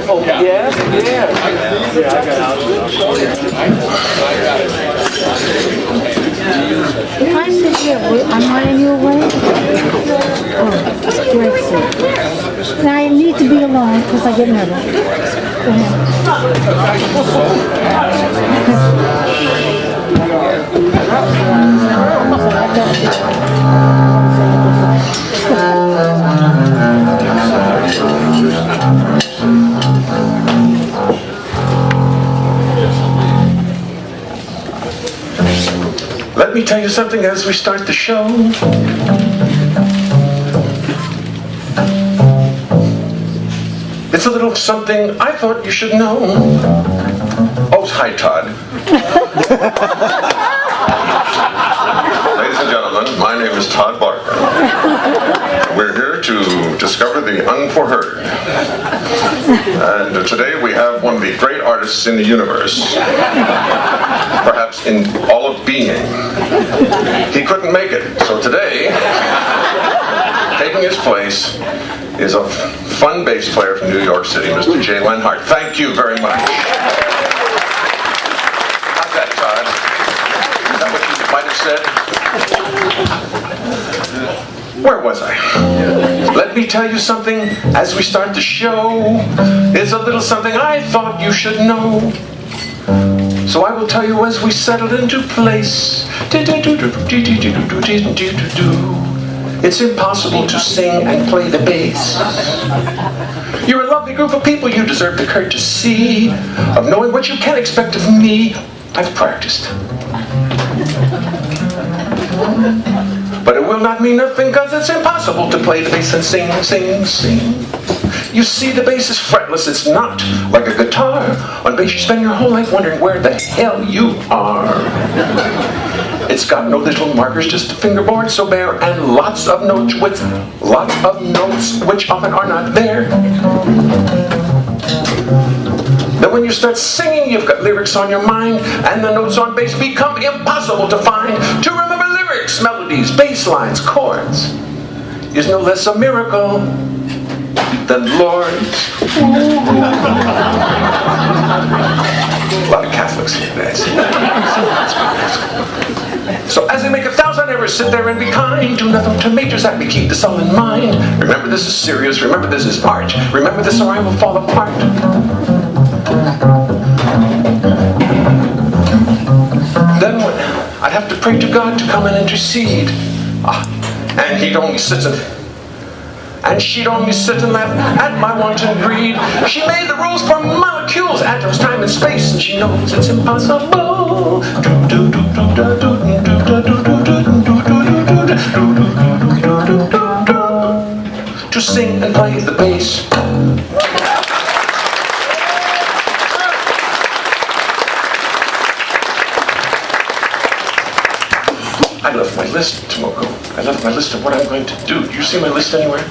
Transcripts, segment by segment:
Oh, yeah? Yeah. Yeah, I got out. Can I sit here? I'm running you away? Oh, great seat. Now I need to be alone because I get nervous. Go Let me tell you something as we start the show. It's a little something I thought you should know. Oh, hi, Todd. Ladies and gentlemen, my name is Todd Barker. We're here to discover the unforheard. And today we have one of the great artists in the universe. Perhaps in all of being. He couldn't make it, so today, taking his place is a fun bass player from New York City, Mr. J. Leonhart. Thank you very much. How's that, Todd? Is that what you might have said? Where was I? Let me tell you something as we start the show. It's a little something I thought you should know. So I will tell you as we settle into place. It's impossible to sing and play the bass. You're a lovely group of people. You deserve the courtesy of knowing what you can expect of me. I've practiced. But it will not mean nothing because it's impossible to play the bass and sing, sing, sing. You see, the bass is fretless. It's not like a guitar. On bass, you spend your whole life wondering where the hell you are. It's got no little markers, just a fingerboard so bare, and lots of notes which often are not there. Then when you start singing, you've got lyrics on your mind, and the notes on bass become impossible to find. To remember lyrics, melodies, bass lines, chords is no less a miracle than Lord's. A lot of Catholics here today. So as I make 1,000 errors, sit there and be kind. Do nothing to majors at me, keep this all in mind. Remember this is serious, remember this is art. Remember this or I will fall apart. Then I'd have to pray to God to come and intercede. And he'd only sit and she'd only sit and laugh at my wanton greed. She made the rules for molecules, atoms, time, and space, and she knows it's impossible to sing and play the bass. I left my list, Tomoko. I left my list of what I'm going to do. Do you see my list anywhere?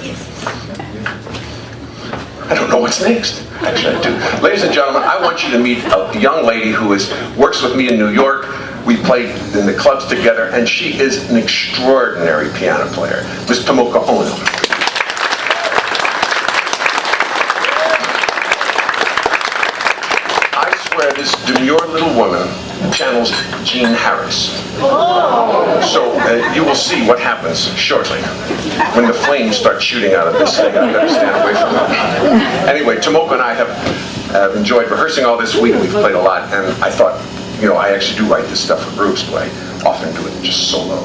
I don't know what's next. Actually, I do. Ladies and gentlemen, I want you to meet a young lady who works with me in New York. We played in the clubs together, and she is an extraordinary piano player. Miss Tomoko Ohno. I swear this demure little woman channels Gene Harris. So you will see what happens shortly when the flames start shooting out of this thing. I better stand away from it. Anyway, Tomoko and I have enjoyed rehearsing all this week. We've played a lot, and I thought, you know, I actually do write this stuff for groups, but I often do it just solo.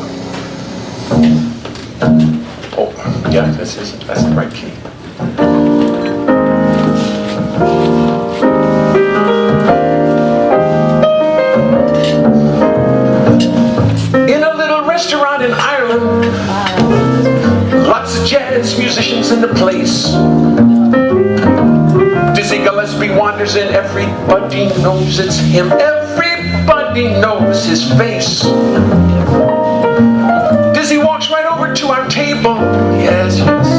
Oh, yeah, that's the right key. Restaurant in Ireland, lots of jazz musicians in the place. Dizzy Gillespie wanders in, everybody knows it's him. Everybody knows his face. Dizzy walks right over to our table, yes, yes.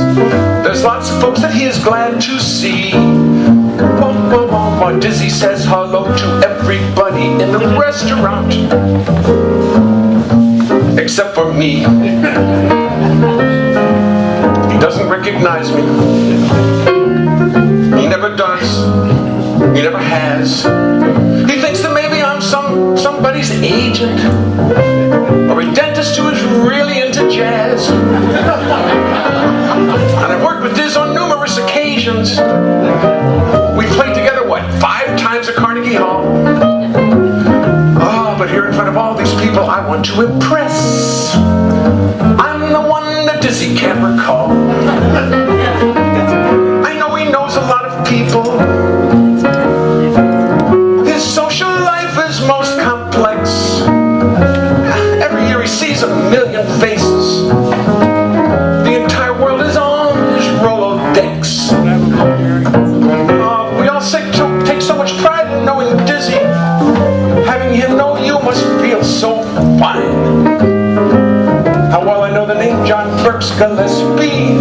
There's lots of folks that he is glad to see. Dizzy says hello to everybody in the restaurant. Except for me. doesn't recognize me. He never does. He never has. He thinks that maybe I'm somebody's agent, or a dentist who is really into jazz. And I've worked with Diz on numerous occasions. We played together, what, 5 times at Carnegie Hall? Oh, but here in front of all these people, I want to impress. I'm the one that Dizzy can't recall. I know he knows a lot of people. His social life is most complex. Every year he sees 1,000,000 faces. The entire world is on his Rolodex. We all take so much pride in knowing Dizzy. Having him know you must feel so fine. How well I know the name John Burks Gillespie.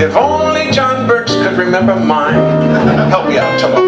If only John Burks could remember mine. Help me out, Tomoko.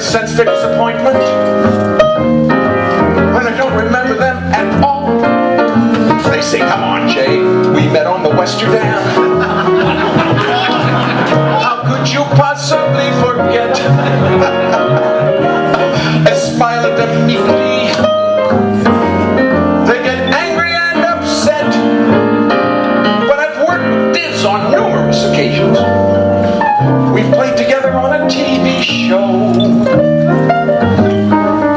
Sense their disappointment when I don't remember them at all. They say, come on, Jay, we met on the Western Dam. How could you possibly forget? I smile at them meekly. They get angry and upset. But I've worked with Diz on numerous occasions. We've played together on a TV show.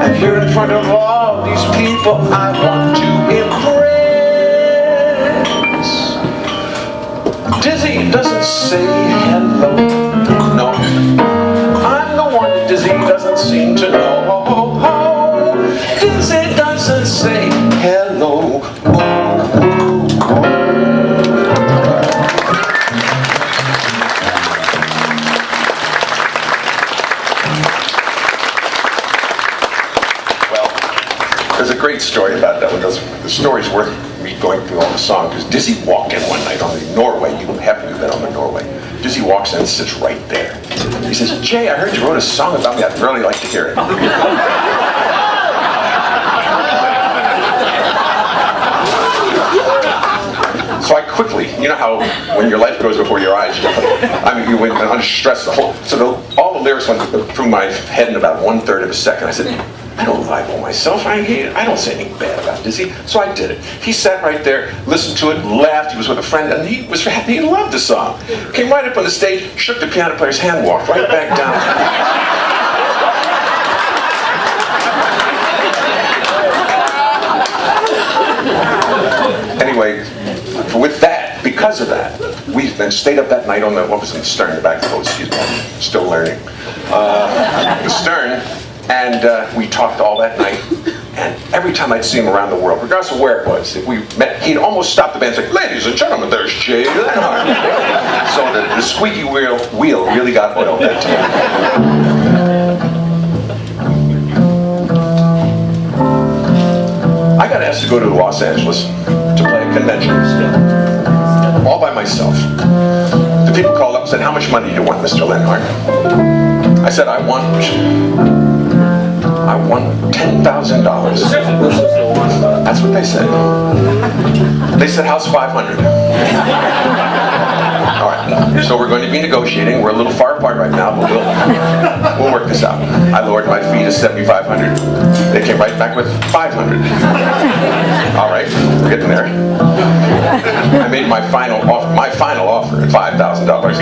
And here in front of all these people, I want to impress. Dizzy doesn't say hello. No, I'm the one that Dizzy doesn't seem to know. Dizzy doesn't say hello. There's a great story about that one. The story's worth me going through all the songs. Because Dizzy walked in one night on the Norway. You have to do that on the Norway. Dizzy walks in and sits right there. He says, Jay, I heard you wrote a song about me. I'd really like to hear it. So I quickly, you know how when your life goes before your eyes, you went under stress. All the lyrics went through my head in about 1/3 of a second. I said, I don't libel myself. I don't say anything bad about Dizzy. So I did it. He sat right there, listened to it, laughed. He was with a friend, and he was happy. He loved the song. Came right up on the stage, shook the piano player's hand, walked right back down. Anyway, with that, because of that, we then stayed up that night on the, what was in the stern, the back of the boat, excuse me, still learning. The stern. And we talked all that night. And every time I'd see him around the world, regardless of where it was, if we met, he'd almost stop the band and say, "Ladies and gentlemen, there's Jay Leonhart." So the squeaky wheel really got oiled that time. I got asked to go to Los Angeles to play a convention, all by myself. The people called up and said, "How much money do you want, Mr. Leonhart?" I said, I want $10,000. That's what they said. They said, "How's 500?" All right, so we're going to be negotiating. We're a little far apart right now, but we'll work this out. I lowered my fee to $7,500. They came right back with $500. All right, we're getting there. I made my final offer at $5,000.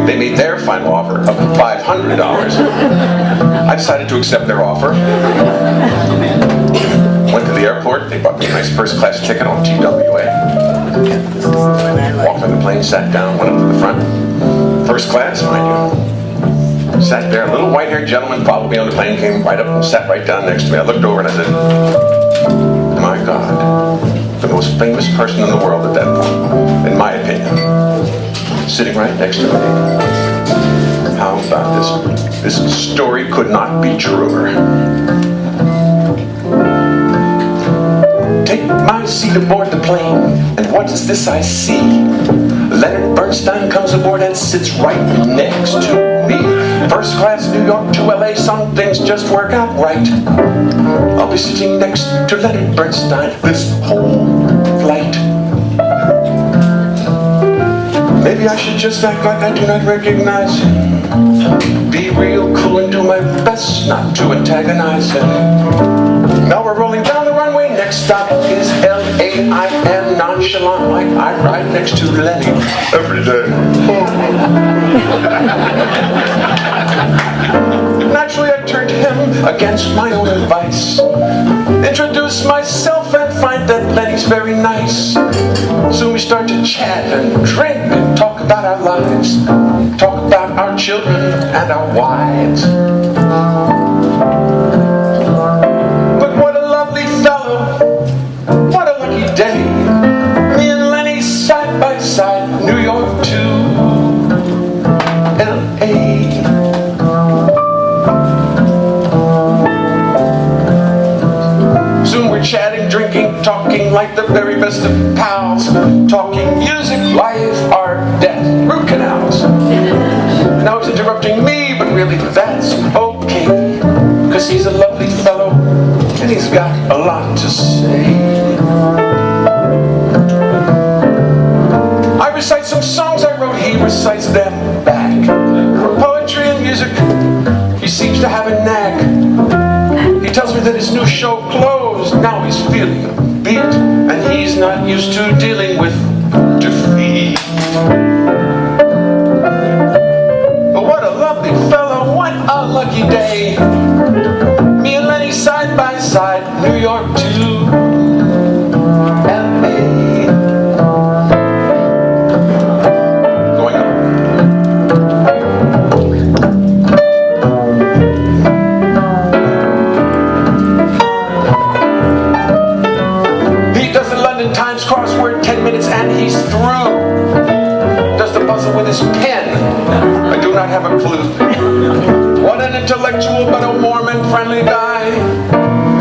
They made their final offer of $500. I decided to accept their offer. Went to the airport. They bought me a nice first-class ticket on TWA. Walked on the plane, sat down, went up to the front. First class, mind you. Sat there. A little white-haired gentleman followed me on the plane, came right up and sat right down next to me. I looked over and I said, "My God, the most famous person in the world at that point, in my opinion, sitting right next to me. How about this? This story could not be truer." Take my seat aboard the plane, and what is this I see? Leonard Bernstein comes aboard and sits right next to me. First class New York to LA, some things just work out right. I'll be sitting next to Leonard Bernstein this whole flight. Maybe I should just act like I do not recognize him. Be real cool and do my best not to antagonize him. Now we're rolling down the runway, next stop is LA. I am nonchalant like I ride next to Lenny every day. Naturally I turn to him against my own advice. Introduce myself and find that Lenny's very nice. Soon we start to chat and drink and talk about our lives. Talk about our children and our wives. What a lucky day. Me and Lenny side by side, New York to LA. Soon we're chatting, drinking, talking like the very best of pals. Talking music, life, art, death, root canals. Now he's interrupting me, but really that's okay. Cause he's a lovely fellow and he's got a lot to say. I recite some songs I wrote, he recites them back. For poetry and music, he seems to have a knack. He tells me that his new show closed, now he's feeling beat, and he's not used to dealing with defeat. But what a lovely fellow, what a lucky day. Me and Lenny side by side, New York to LA. Going up. He does the London Times crossword, 10 minutes and he's through. Does the puzzle with his pen. I do not have a clue. What an intellectual but a warm and friendly guy.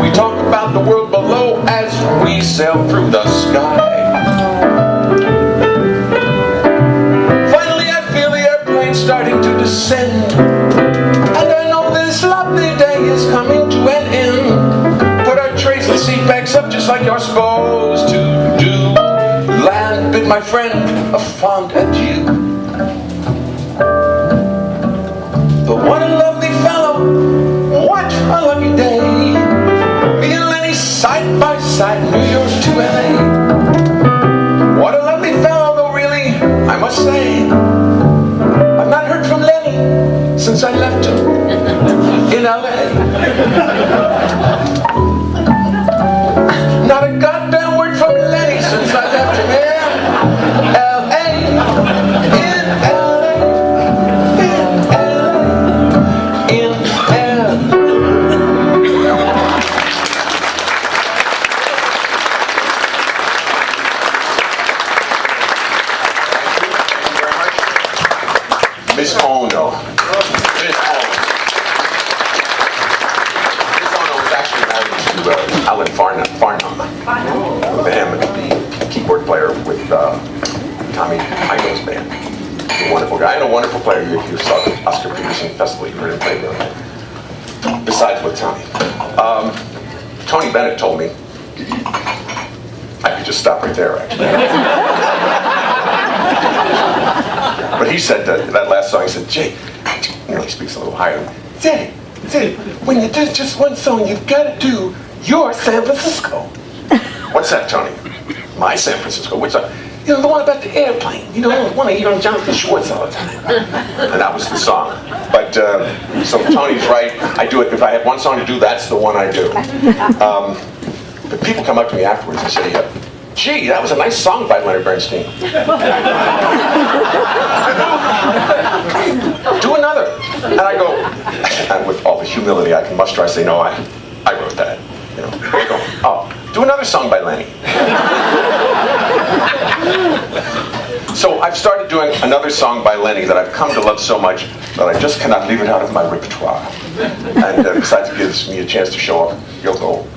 We talk about the world below as we sail through the sky. Finally I feel the airplane starting to descend, and I know this lovely day is coming to an end. Put our trays and seat backs up just like you're supposed to do. Land, bid my friend a fond adieu. But what a lovely fellow, what a lucky day. Me and Lenny side by side, New York to LA. What a lovely fellow, though really, I must say, I've not heard from Lenny since I left him in LA. Not a goddamn word from Lenny since I left him in LA. In LA. In LA. Miss Ohno. Miss Ohno. Miss Ohno was actually married to Alan Farnham. The keyboard player with Tommy Ohno's band. A wonderful guy and a wonderful player. You saw the Oscar Peterson Festival. You heard him play there. Besides with Tommy. Tony Bennett told me, I could just stop right there, actually. But he said that last song, he said, Jay, he speaks a little higher. Jay, when you do just one song, you've got to do your San Francisco. What's that, Tony? My San Francisco. Which one? The one about the airplane. The one I hear on Jonathan Schwartz all the time. And that was the song. But, so Tony's right. I do it. If I have one song to do, that's the one I do. But people come up to me afterwards and say, gee, that was a nice song by Leonard Bernstein. Do another. And I go, and with all the humility I can muster, I say, no, I wrote that. I go, oh, do another song by Lenny. So I've started doing another song by Lenny that I've come to love so much that I just cannot leave it out of my repertoire. And besides, it gives me a chance to show off Tomoko.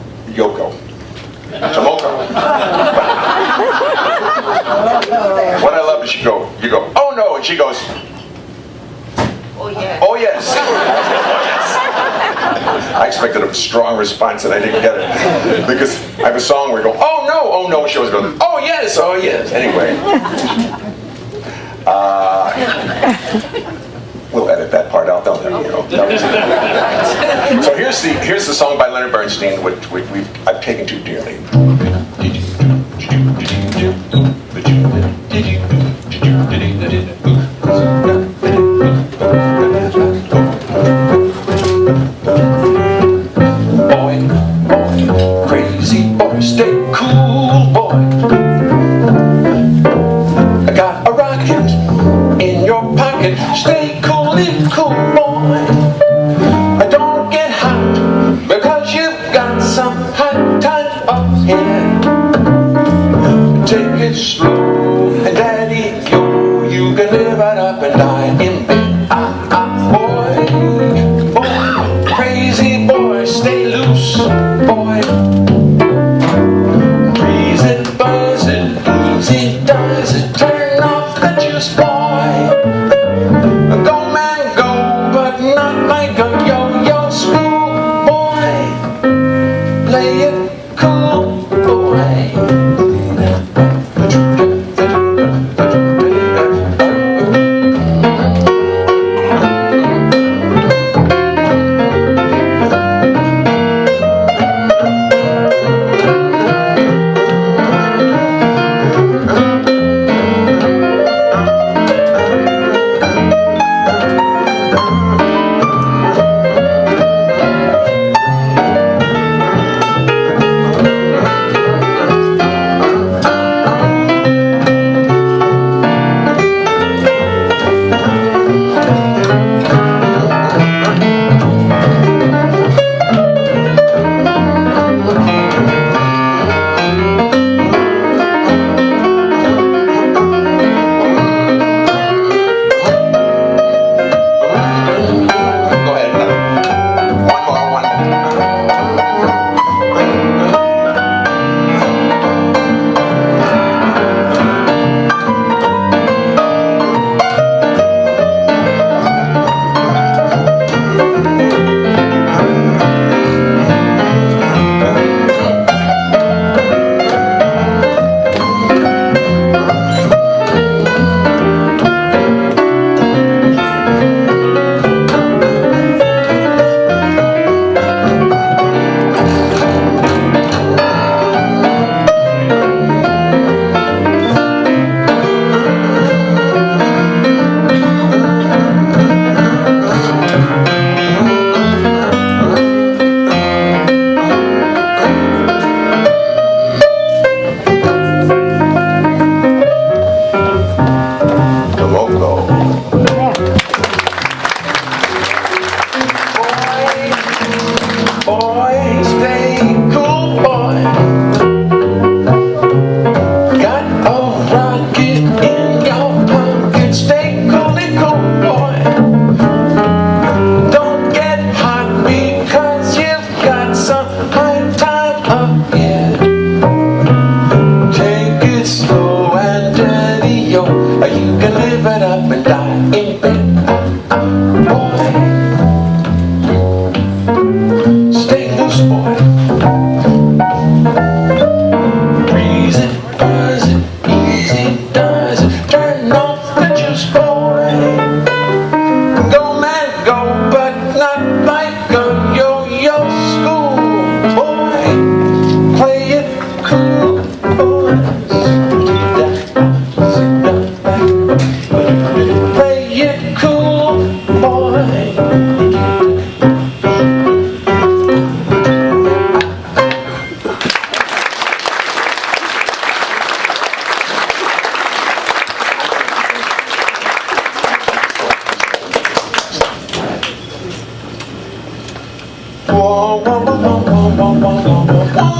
What I love is you go, oh no, and she goes, oh yes. Oh yes. Oh yes. I expected a strong response and I didn't get it. Because I have a song where we go, oh no, and she always goes, oh yes. Anyway. We'll edit that part out, don't we? So here's the song by Leonard Bernstein, which I've taken to dearly. Boy, crazy boy, stay cool, boy. I got a rocket in your pocket, stay cool, boy. I don't get hot because you've got some hot time up here. Take it slow, and daddy, you can live right up and die in bed. Boy, crazy boy, stay loose, boy. Breeze it, buzz it, easy does it, turn off the juice, boy. Go man, go, but not like a yo-yo school, boy. Play it cool, boy. and lie in bed. Boy, stay loose, boy. Breeze it, buzz it, easy does it. Turn off the juice, boy. Go man, go, but not like a yo-yo school, boy. Play it cool, boy. Play it cool, boy. Whoa, whoa, whoa, whoa, whoa, whoa, whoa, whoa.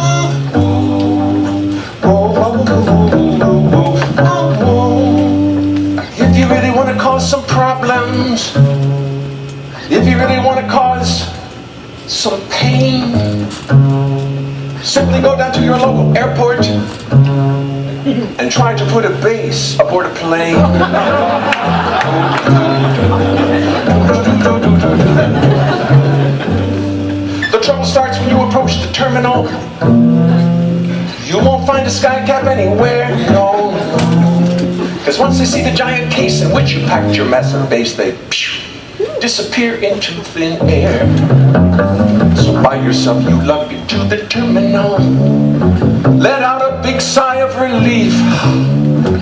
If you really want to cause some problems, if you really want to cause some pain, simply go down to your local airport and try to put a base aboard a plane. The trouble starts when you approach the terminal. You won't find a skycap anywhere, no. Because once they see the giant case in which you packed your massive base, they disappear into thin air. So by yourself you lug it to the terminal. Let out a big sigh of relief.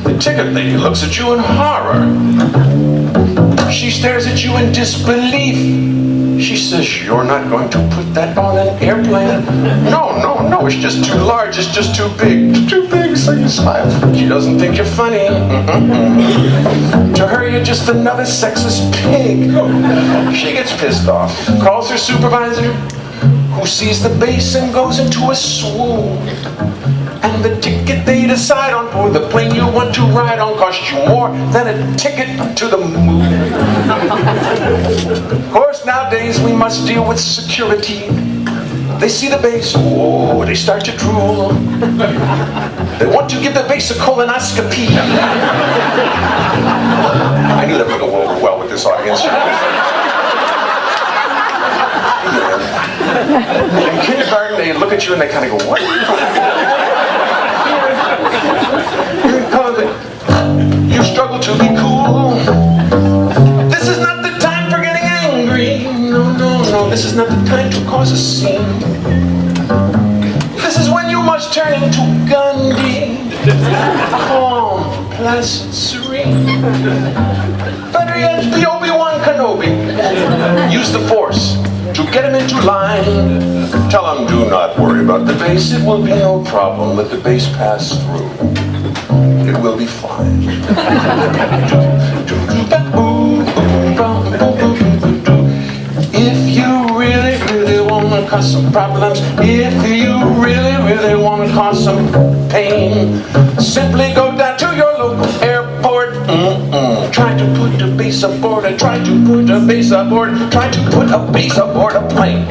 The ticket lady looks at you in horror. She stares at you in disbelief. She says, "You're not going to put that on an airplane?" No, no, no, it's just too large, it's just too big. It's too big, so you smile. She doesn't think you're funny. To her, you're just another sexist pig. She gets pissed off, calls her supervisor, who sees the base and goes into a swoon. And the ticket they decide on for the plane you want to ride on costs you more than a ticket to the moon. Of course, nowadays we must deal with security. They see the base, oh, they start to drool. They want to give the base a colonoscopy. I knew that would go over well with this audience. In kindergarten, they look at you and they kind of go, "What?" You struggle to be cool. This is not the time for getting angry. No, no, no, this is not the time to cause a scene. This is when you must turn into Gandhi. Calm, placid, serene. Better yet, be Obi-Wan Kenobi. Use the Force to get him into line. Tell him, "Do not worry about the base. It will be no problem. Let the base pass through. It will be fine." If you really, really want to cause some problems, if you really, really want to cause some pain, simply go down to your local airport. Try to put a base aboard, try to put a base aboard, try to put a base aboard a plane.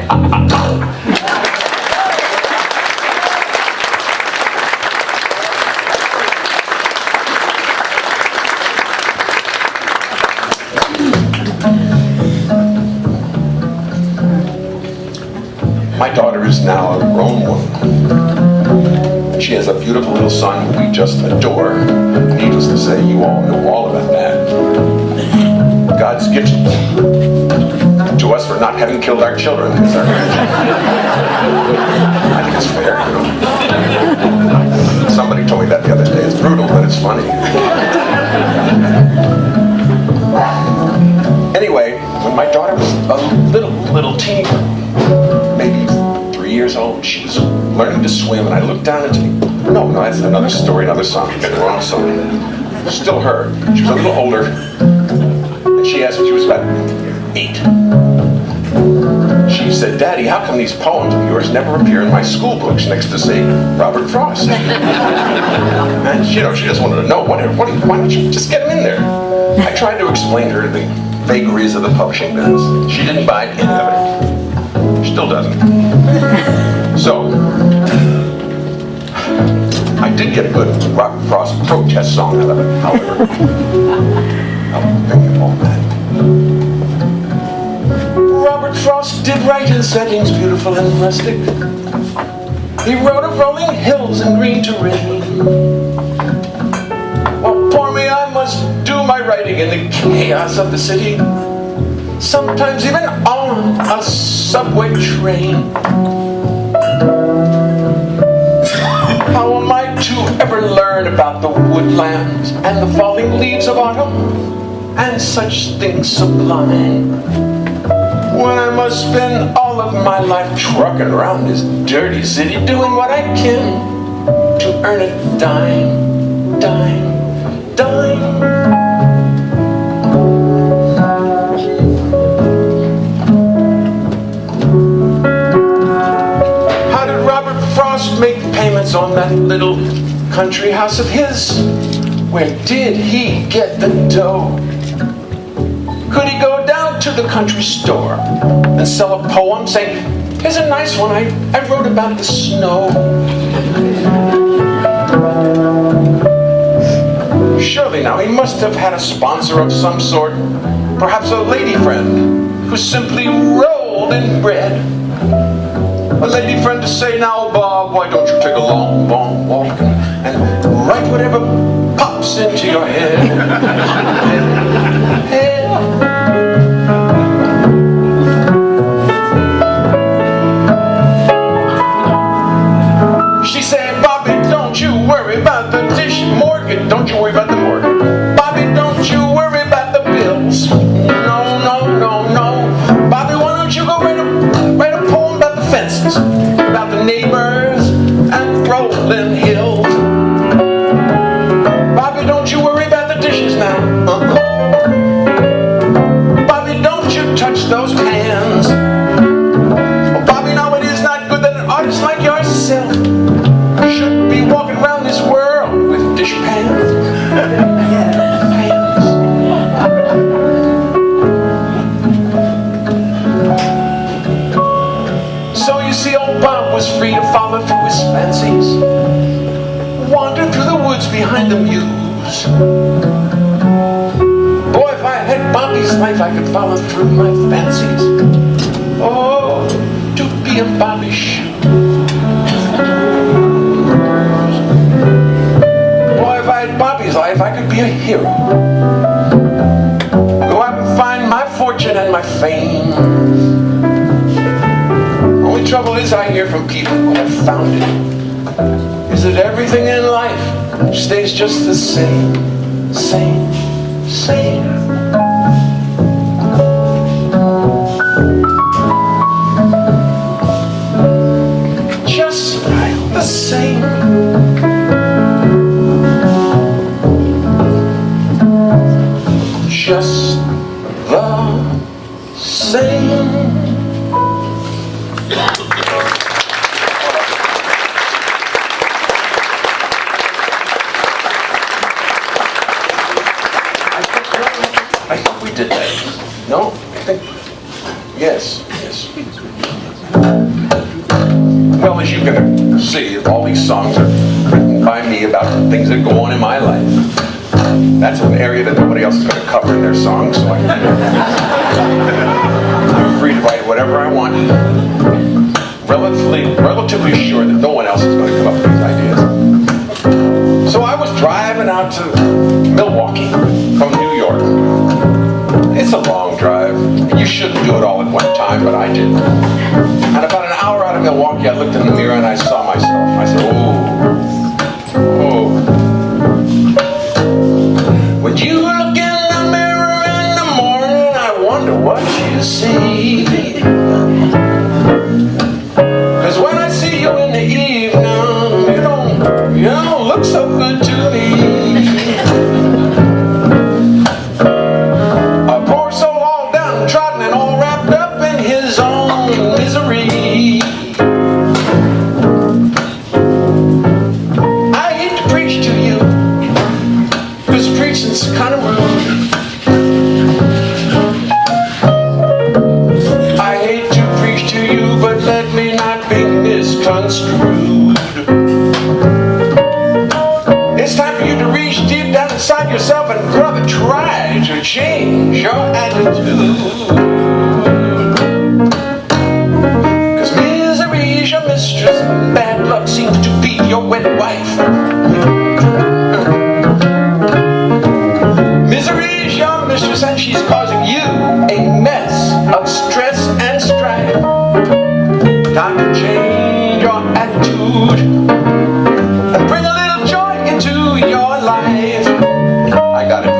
My daughter is now a grown woman. She has a beautiful little son who we just adore. Needless to say, you all know all about that. God's gift to us for not having killed our children is our grandchildren. I think it's fair, you know. Somebody told me that the other day. It's brutal, but it's funny. Anyway, when my daughter was a little teeny, maybe 3 years old, she was learning to swim, and I looked down into no, that's another story, another song. I got the wrong song. Still her. She was a little older, and she asked me, she was about 8. She said, "Daddy, how come these poems of yours never appear in my school books next to, say, Robert Frost?" And she just wanted to know, why don't you just get them in there? I tried to explain to her the vagaries of the publishing business. She didn't buy any of it. Still doesn't. So, I did get a good Robert Frost protest song out of it, however. I'll bring you all that. Robert Frost did write in settings beautiful and rustic. He wrote of rolling hills and green terrain. Well, poor me, I must do my writing in the chaos of the city, sometimes even on a subway train. How am I to ever learn about the woodlands and the falling leaves of autumn and such things sublime, when I must spend all of my life trucking around this dirty city, doing what I can to earn a dime, dime, dime. How did Robert Frost make payments on that little country house of his? Where did he get the dough? Could he go down to the country store and sell a poem saying, here's a nice one I wrote about the snow? Surely now he must have had a sponsor of some sort, perhaps a lady friend who simply rolled in bread. A lady friend to say, now Bob, why don't you take a long, long walk and write whatever pops into your head. She said, Bobby, don't you worry about the dish mortgage. Don't you worry about the mortgage. Bobby, don't you worry about the bills. No, no, no, no. Bobby, why don't you go write a poem about the fences, about the neighbors and rolling hills. Bobby, don't you worry about the dishes now. Bobby, don't you touch those pans. Oh, Bobby, no, it is not good that an artist like yourself should be walking around this world with dish pans. So you see, old Bob was free to follow through his fancies, wander through the woods behind the muse. Boy, if I had Bobby's life, I could follow through my fancies. Oh, to be a Bobby shoe. Boy, if I had Bobby's life, I could be a hero. Go out and find my fortune and my fame. Only trouble is I hear from people who have found it is that everything in life stays just the same, same, same. Just the same. Just the same. I think we did that. No? I think, yes, yes. Well, as you can see, all these songs are written by me about things that go on in my life. That's an area that nobody else is going to cover in their songs, so I'm free to write whatever I want. Relatively sure that no one else is going to come up with these ideas. So I was driving out to Milwaukee from New York. It's a long drive. You shouldn't do it all at one time, but I did. And about an hour out of Milwaukee, I looked in the mirror and I saw myself. I said, oh. When you look in the mirror in the morning, I wonder what you see. 'Cause when I see you in the evening, you don't look so good to me. A poor soul all downtrodden and all wrapped up in his own misery. I hate to preach to you, 'cause preaching's kind of rude. I hate to preach ever tried to change your attitude? 'Cause misery's your mistress, bad luck seems to be your wet wife. Misery's your mistress and she's causing you a mess of stress and strife. Time to change your attitude and bring a little joy into your life. I got it.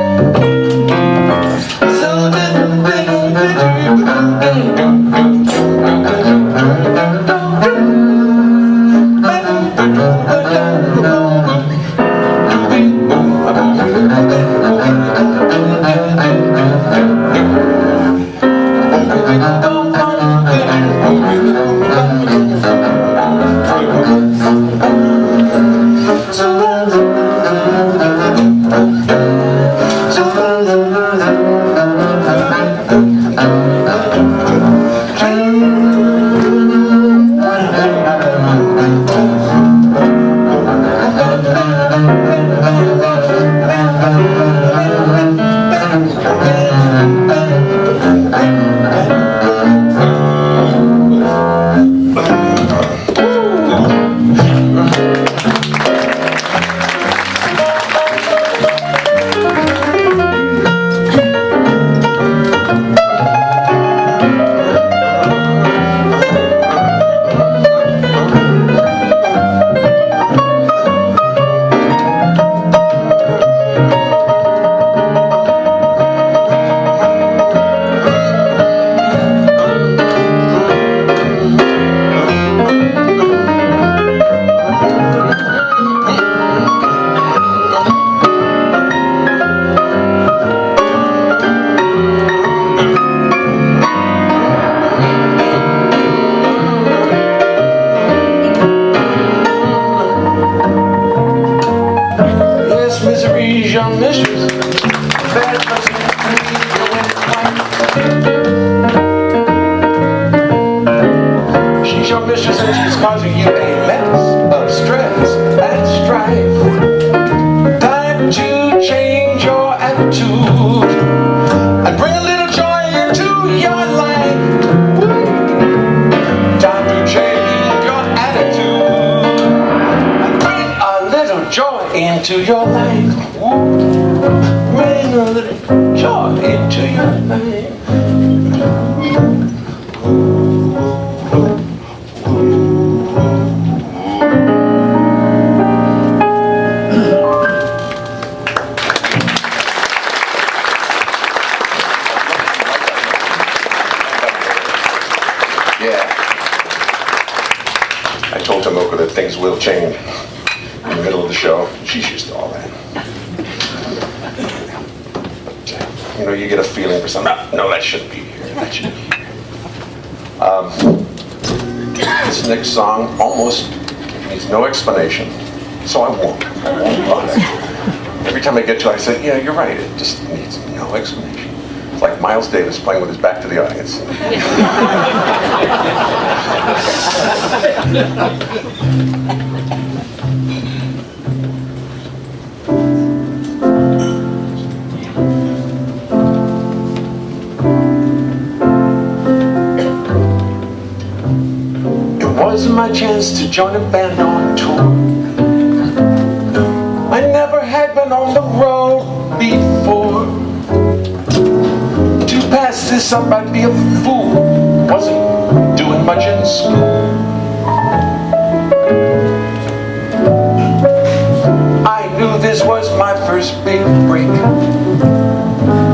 She's your mistress and she's causing you a mess of stress and strife. Time to change your attitude and bring a little joy into your life. Time to change your attitude and bring a little joy into your life. Bring a little joy into your life. I told Tomoko that things will change in the middle of the show. She's used to all that. But, you know, you get a feeling for something. No, that shouldn't be here. That shouldn't be here. This next song almost needs no explanation, so I won't bother. Every time I get to it, I say, yeah, you're right. It just needs no explanation. It's like Miles Davis playing with his back to the audience. It was my chance to join a band on tour. I never had been on the road before. To pass this up, I'd be a fool. Wasn't doing much in school. I knew this was my first big break.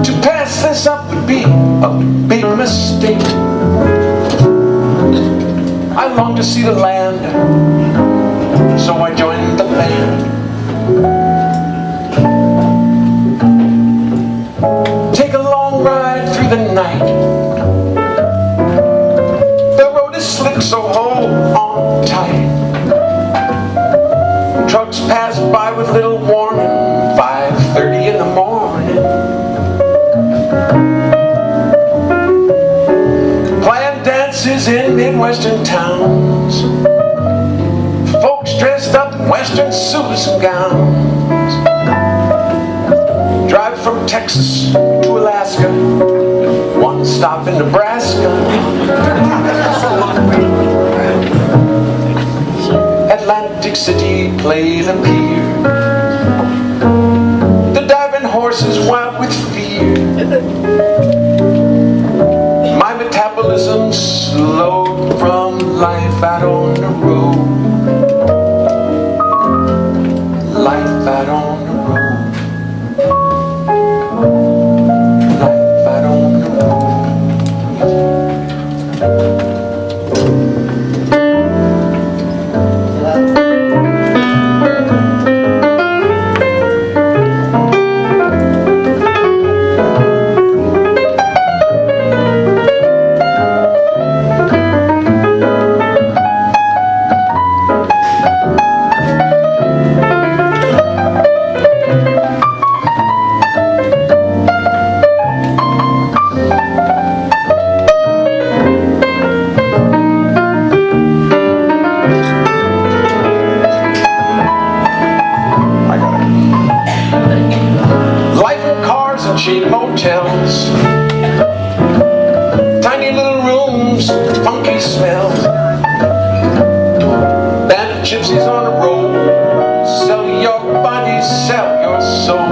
To pass this up would be a big mistake. I longed to see the land, so I joined the band. Take a long ride through the night. The road is slick, so hold on tight. Trucks pass by with little warning, 5:30 in the morning. Playing dances in Midwestern towns. Folks dressed up in Western suits and gowns. Drive from Texas to Alaska, one stop in Nebraska. Atlantic City played a pier. The diving horses wild with fear. My metabolism slowed from life out on the road. Life out on the road. Life out on the road. Cheap motels, tiny little rooms, funky smells, band of gypsies on the road, sell your body, sell your soul.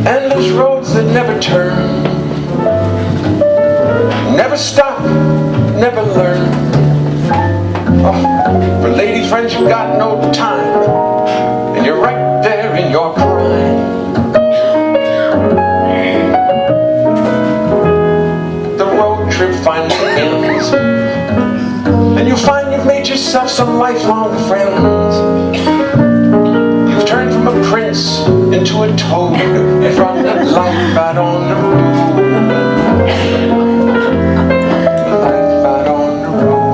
Endless roads that never turn, never stop, never learn. Oh, for lady friends you got no time, and you're right there in your prime. The road trip finally ends, and you find you've made yourself some lifelong friends. You've turned from a prince into a toad, from life out on the road. Life out on the road.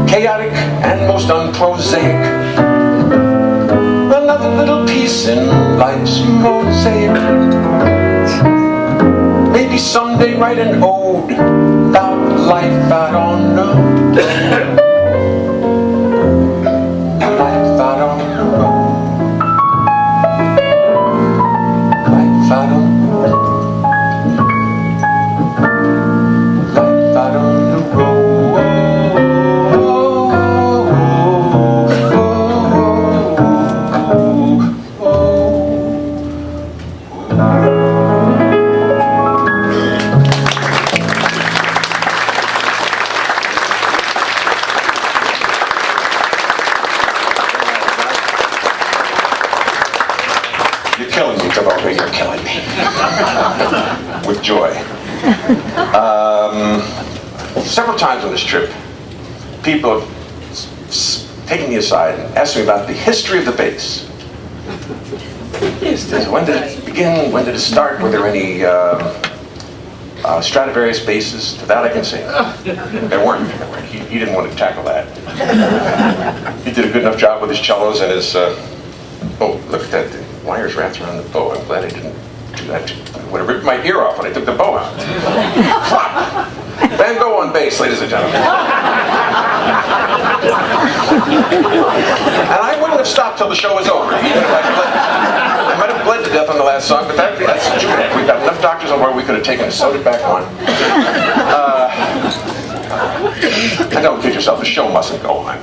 Chaotic and most unprosaic, another little piece in life's mosaic. Maybe someday write an ode about life out on the road. Life out on the road. Life out on the road. Life out on the road. You're killing me, Tomoko. You're killing me. With joy. Several times on this trip, people have taken me aside and asked me about the history of the bass. When did it begin? When did it start? Were there any Stradivarius basses? To that I can say there weren't. He didn't want to tackle that. He did a good enough job with his cellos and his. Oh, look at that. The wires wrapped around the bow. I'm glad I didn't do that. I would have ripped my ear off when I took the bow out. Flop! Van Gogh on bass, ladies and gentlemen. And I wouldn't have stopped till the show was over. Even if I might have bled to death on the last song, but that's Judah. We've got enough doctors on board we could have taken and sewed it back on. And don't kid yourself, the show mustn't go on.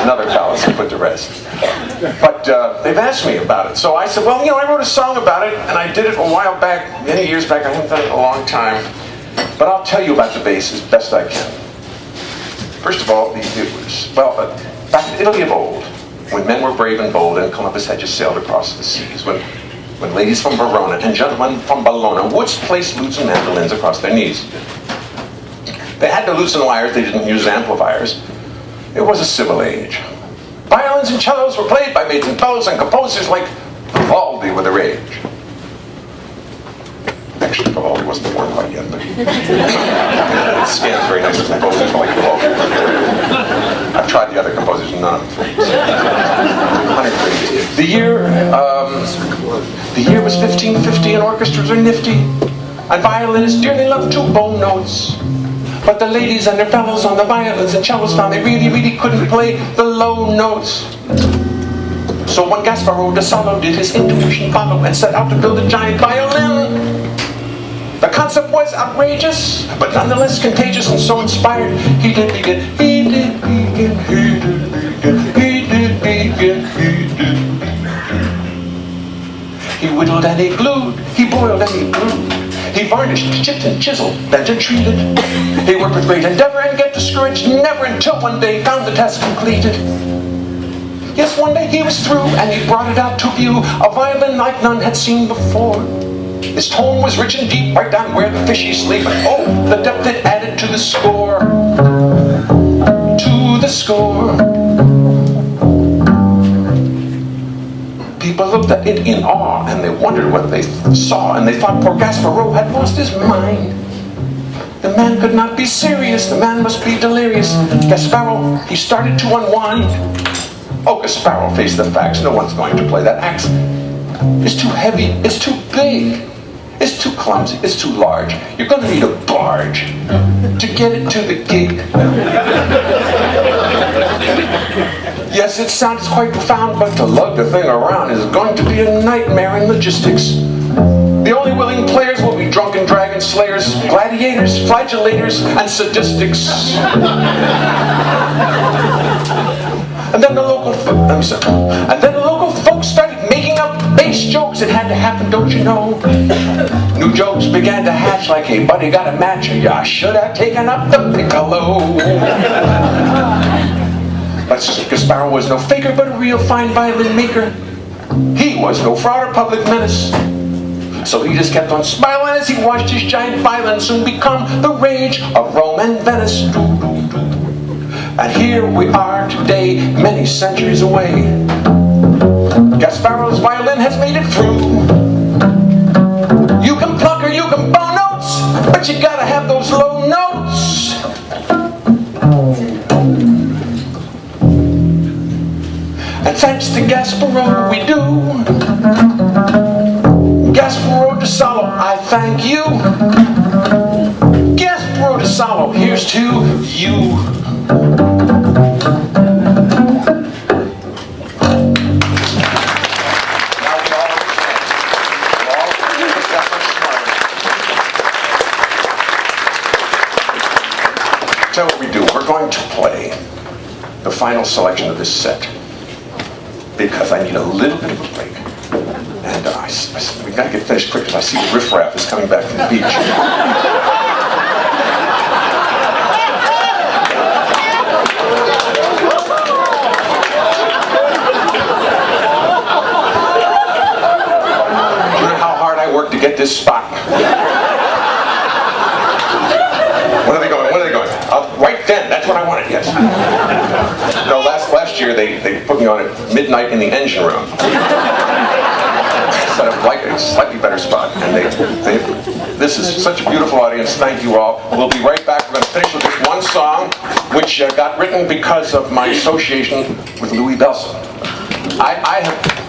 Another fallacy put to rest. But they've asked me about it. So I said, well, I wrote a song about it, and I did it a while back, many years back. I haven't done it in a long time. But I'll tell you about the bass as best I can. First of all, it was, back in Italy of old, when men were brave and bold and Columbus had just sailed across the seas, when ladies from Verona and gentlemen from Bologna would place lutes and mandolins across their knees. They had to loosen wires, they didn't use amplifiers. It was a civil age. Violins and cellos were played by maids and bellows, and composers like Vivaldi were the rage. Actually, Vivaldi wasn't born quite yet, but it scans very nice with composers like Vivaldi. I've tried the other composers, none of them. 130 years. The year was 1550, and orchestras are nifty, and violinists dearly love to bone notes. But the ladies and their fellows on the violins and cellos found they really couldn't play the low notes. So when Gasparo da Salo did his intuition follow and set out to build a giant violin, the concept was outrageous, but nonetheless contagious, and so inspired, he did begin. He whittled and he glued, he boiled and he brewed, he varnished, chipped and chiseled, bent and treated. He worked with great endeavor and get discouraged never, until one day found the task completed. Yes, one day he was through and he brought it out to view, a violin like none had seen before. His tone was rich and deep, right down where the fishies sleep. And oh, the depth it added to the score. To the score. People looked at it in awe, and they wondered what they saw, and they thought poor Gasparo had lost his mind. The man could not be serious, the man must be delirious. Gasparo, he started to unwind. Oh, Gasparo, face the facts, no one's going to play that axe. It's too heavy, it's too big, it's too clumsy, it's too large. You're going to need a barge to get it to the gig. Yes, it sounds quite profound, but to lug the thing around is going to be a nightmare in logistics. The only willing players will be drunken dragon slayers, gladiators, flagellators, and sadistics. And then the local folks started making up base jokes. It had to happen, don't you know? New jokes began to hatch like, hey buddy, got a match, or ya should have taken up the piccolo. But Gasparo was no faker, but a real fine violin maker. He was no fraud or public menace. So he just kept on smiling as he watched his giant violin soon become the rage of Rome and Venice. And here we are today, many centuries away. Gasparo's violin has made it through. You can pluck or you can bow notes, but you gotta have those low notes. And thanks to Gasparo we do. Gasparo da Salo, I thank you. Gasparo da Salo, here's to you. So what we do, we're going to play the final selection of this set because I need a little bit of a break. And we got to get finished quick because I see the riffraff is coming back from the beach. You know how hard I worked to get this spot? When are they going? Right then, that's what I wanted, yes. No, last year they put me on at midnight in the engine room. Set up like a slightly better spot. And this is such a beautiful audience. Thank you all. We'll be right back. We're going to finish with this one song, which got written because of my association with Louis Bellson.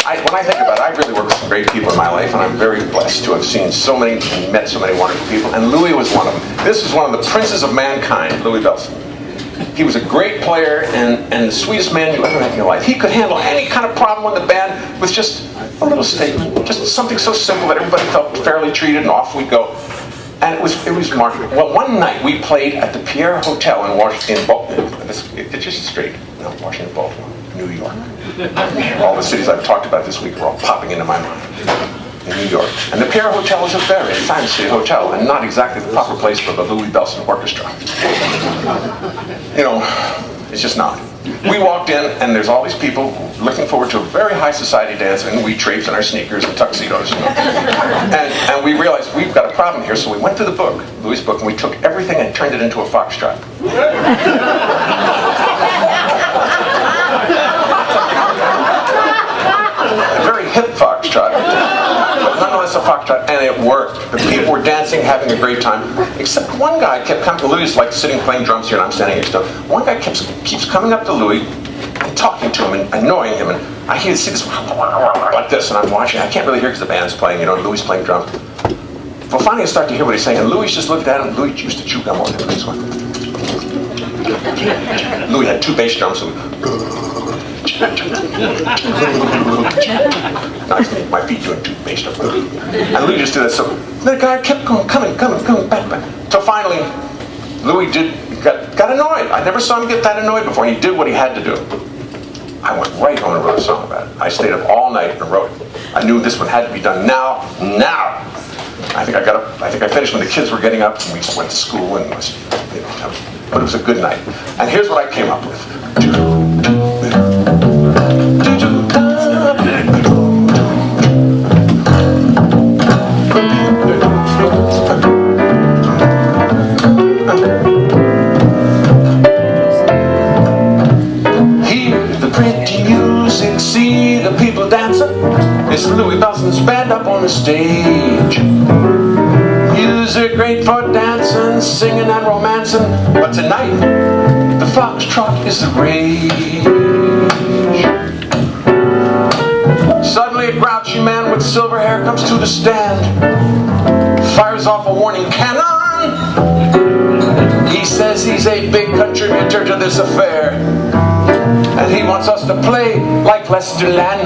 When I think about it, I really work with some great people in my life, and I'm very blessed to have seen so many and met so many wonderful people, and Louis was one of them. This is one of the princes of mankind, Louis Bellson. He was a great player and the sweetest man you ever met in your life. He could handle any kind of problem in the band with just a little statement, just something so simple that everybody felt fairly treated, and off we go. And it was remarkable. Well, one night we played at the Pierre Hotel in Washington, it's just straight, Washington, Baltimore, New York. All the cities I've talked about this week are all popping into my mind. In New York. And the Pierre Hotel is a very fancy hotel and not exactly the proper place for the Louis Bellson Orchestra. It's just not. We walked in and there's all these people looking forward to a very high society dance, and we traipsed in our sneakers and tuxedos. And we realized we've got a problem here, so we went to the book, Louis' book, and we took everything and turned it into a foxtrot. A very hip foxtrot, but nonetheless a foxtrot, and it worked. The people were dancing, having a great time, except one guy kept coming. Louis is like sitting playing drums here, and I'm standing next to him. One guy keeps coming up to Louis and talking to him and annoying him, and I hear this like this, and I'm watching. I can't really hear because the band's playing, Louis playing drums. Well, finally I start to hear what he's saying, and Louis just looked at him. Louis used to chew gum all day. Louis had two bass drums. My feet doing two bass drums. And Louis just did that. So the guy kept going, coming, back. So finally, Louis got annoyed. I never saw him get that annoyed before. He did what he had to do. I went right home and wrote a song about it. I stayed up all night and wrote it. I knew this one had to be done now. I think I finished when the kids were getting up, and we just went to school, and it was, but it was a good night. And here's what I came up with. See the people dancing. It's Louis Bellson's band up on the stage. Music great for dancing, singing and romancing. But tonight, the foxtrot is the rage. Suddenly a grouchy man with silver hair comes to the stand, fires off a warning cannon. He says he's a big contributor to this affair, and he wants us to play like Lester Lannon.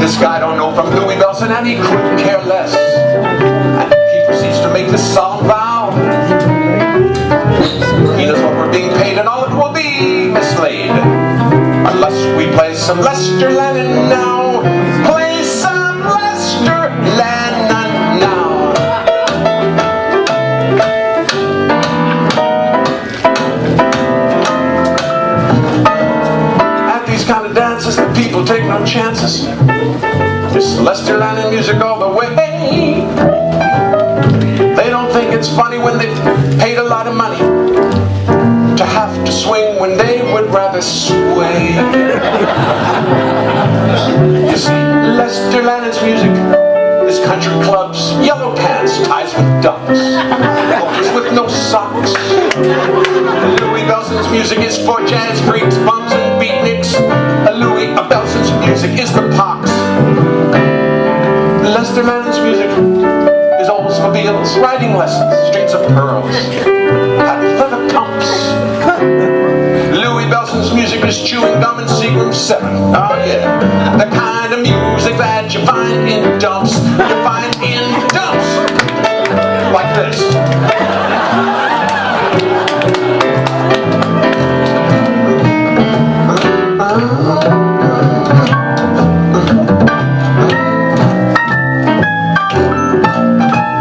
This guy don't know from Louis Bellson, and he couldn't care less. And he proceeds to make this solemn vow. He knows what we're being paid, and all it will be mislaid unless we play some Lester Lannon now. Play some Lester Lannon now. Kind of dances, the people take no chances. It's Lester Lannon music all the way. They don't think it's funny when they've paid a lot of money to have to swing when they would rather sway. You see, Lester Lannon's music is country clubs, yellow pants, ties with ducks, polkas with no socks. Louis Bellson's music is for jazz freaks, bums and beatniks. Louis Bellson's music is the pox. Lester Lannon's music is Oldsmobiles, riding lessons, streets of pearls, patent leather pumps. Louis Bellson's music is chewing gum and Seagram 7. Oh yeah, the kind of music that you find in dumps. You find in dumps, like this.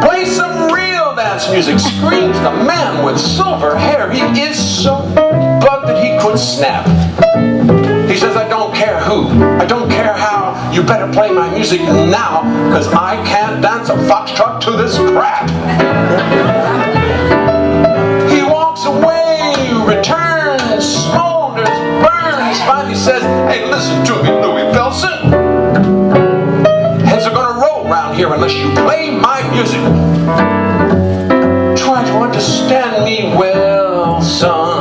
Play some real dance music, screams the man with silver hair. He is so bugged that he could snap. He says, I don't care who, I don't care how, you better play my music now, because I can't dance a foxtrot to this crap. He walks away, returns, smolders, burns, finally says, hey, listen to me, Louis Bellson. Heads are gonna roll around here unless you play my music. Try to understand me well, son.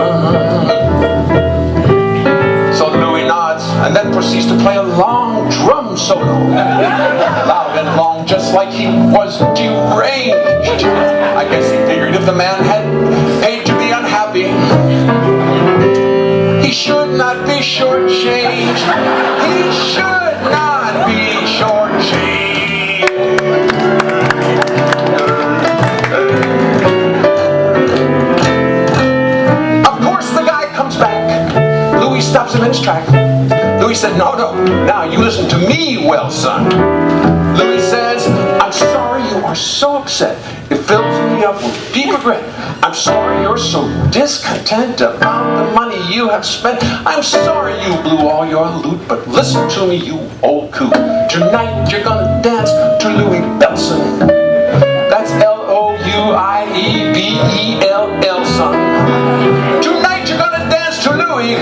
So Louis nods and then proceeds to play a long drum solo. Loud and long, just like he was deranged. I guess he figured if the man had paid to be unhappy, he should not be shortchanged. He should not be shortchanged. Of course the guy comes back. Louis stops him in his track. Louis said, no, now you listen to me, well, son. Louis says, I'm sorry you are so upset. It fills me up with deep regret. I'm sorry you're so discontent about the money you have spent. I'm sorry you blew all your loot, but listen to me, you old coot. Tonight you're gonna dance to Louis Bellson. That's L-O-U-I-E-B-E-L-L, son. Tonight you're gonna dance to Louis.